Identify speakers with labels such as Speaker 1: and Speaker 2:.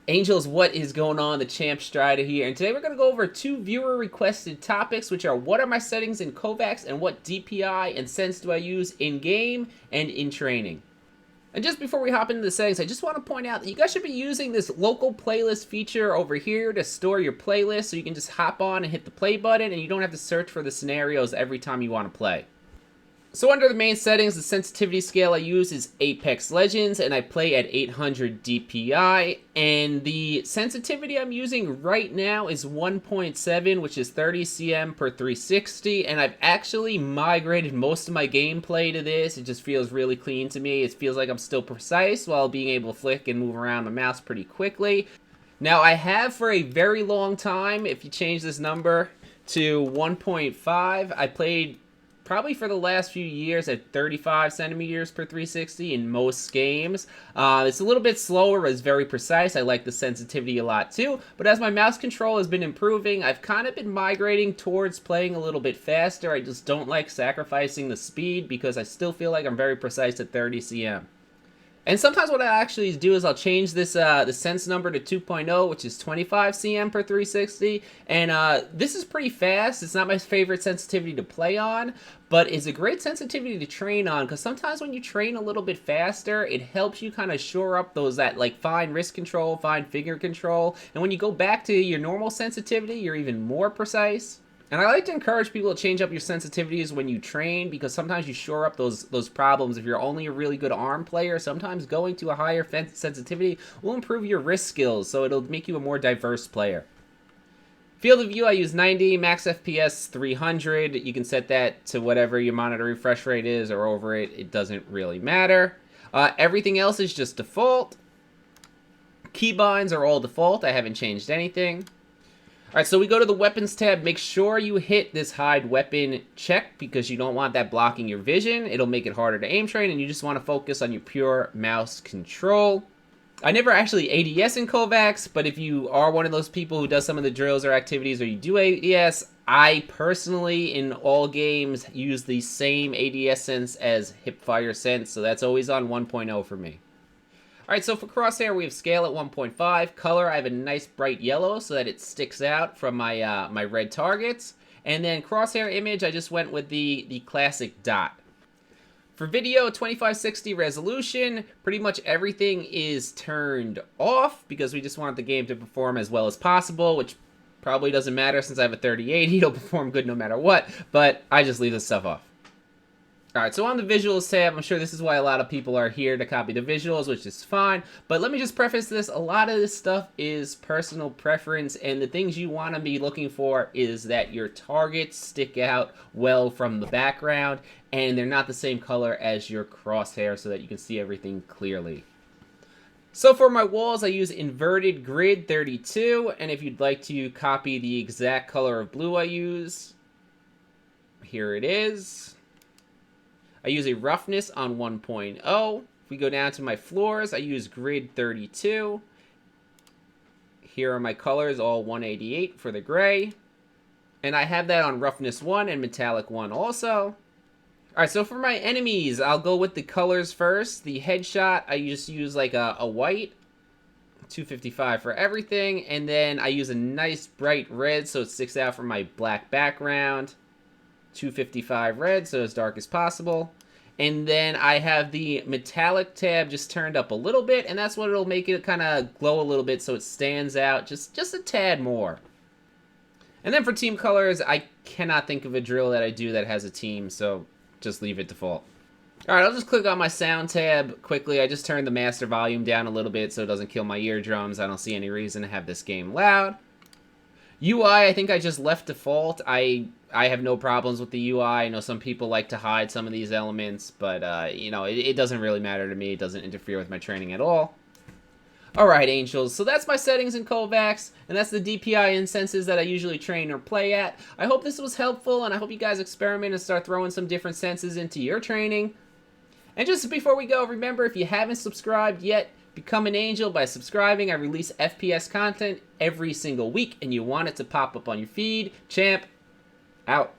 Speaker 1: Angels, what is going on? The Champ Strider here, and today we're going to go over two viewer requested topics, which are what are my settings in Kovaaks and what DPI and sense do I use in game and in training. And just before we hop into the settings, I just want to point out that you guys should be using this local playlist feature over here to store your playlist, so you can just hop on and hit the play button and you don't have to search for the scenarios every time you want to play. So under the main settings, the sensitivity scale I use is Apex Legends, and I play at 800 DPI, and the sensitivity I'm using right now is 1.7, which is 30 cm per 360, and I've actually migrated most of my gameplay to this. It just feels really clean to me. It feels like I'm still precise while being able to flick and move around the mouse pretty quickly. Now, I have for a very long time, if you change this number to 1.5, I played probably for the last few years at 35 centimeters per 360 in most games. It's a little bit slower, but it's very precise. I like the sensitivity a lot too. But as my mouse control has been improving, I've kind of been migrating towards playing a little bit faster. I just don't like sacrificing the speed because I still feel like I'm very precise at 30 cm. And sometimes what I actually do is I'll change this the sense number to 2.0, which is 25 cm per 360. And this is pretty fast. It's not my favorite sensitivity to play on, but it's a great sensitivity to train on, because sometimes when you train a little bit faster, it helps you kind of shore up that like fine wrist control, fine finger control. And when you go back to your normal sensitivity, you're even more precise. And I like to encourage people to change up your sensitivities when you train, because sometimes you shore up those problems. If you're only a really good arm player, sometimes going to a higher sensitivity will improve your wrist skills, so it'll make you a more diverse player. Field of view, I use 90, max FPS 300. You can set that to whatever your monitor refresh rate is, or over it. It doesn't really matter. Everything else is just default. Keybinds are all default. I haven't changed anything. Alright, so we go to the weapons tab. Make sure you hit this hide weapon check, because you don't want that blocking your vision. It'll make it harder to aim train, and you just want to focus on your pure mouse control. I never actually ADS in Kovaaks, but if you are one of those people who does some of the drills or activities, or you do ADS, I personally, in all games, use the same ADS sense as hipfire sense, so that's always on 1.0 for me. Alright, so for Crosshair, we have scale at 1.5. Color, I have a nice bright yellow so that it sticks out from my my red targets. And then Crosshair image, I just went with the classic dot. For video, 2560 resolution. Pretty much everything is turned off because we just want the game to perform as well as possible, which probably doesn't matter since I have a 3080. It'll perform good no matter what, but I just leave this stuff off. Alright, so on the visuals tab, I'm sure this is why a lot of people are here to copy the visuals, which is fine. But let me just preface this. A lot of this stuff is personal preference, and the things you want to be looking for is that your targets stick out well from the background, and they're not the same color as your crosshair so that you can see everything clearly. So for my walls, I use inverted grid 32, and if you'd like to copy the exact color of blue I use, here it is. I use a roughness on 1.0. If we go down to my floors, I use grid 32. Here are my colors, all 188 for the gray. And I have that on roughness 1 and metallic 1 also. Alright, so for my enemies, I'll go with the colors first. The headshot, I just use like a white. 255 for everything. And then I use a nice bright red so it sticks out from my black background. 255 red, so as dark as possible. And then I have the metallic tab just turned up a little bit, and that's what it'll make it kind of glow a little bit so it stands out just a tad more. And then for team colors, I cannot think of a drill that I do that has a team, so just leave it default. Alright, I'll just click on my sound tab quickly. I just turned the master volume down a little bit so it doesn't kill my eardrums. I don't see any reason to have this game loud. UI, I think I just left default. I have no problems with the UI. I know some people like to hide some of these elements, but, you know, it doesn't really matter to me. It doesn't interfere with my training at all. Alright, Angels, so that's my settings in Kovaaks, and that's the DPI incenses that I usually train or play at. I hope this was helpful, and I hope you guys experiment and start throwing some different senses into your training. And just before we go, remember, if you haven't subscribed yet, become an angel by subscribing. I release FPS content every single week, and you want it to pop up on your feed. Champ, out.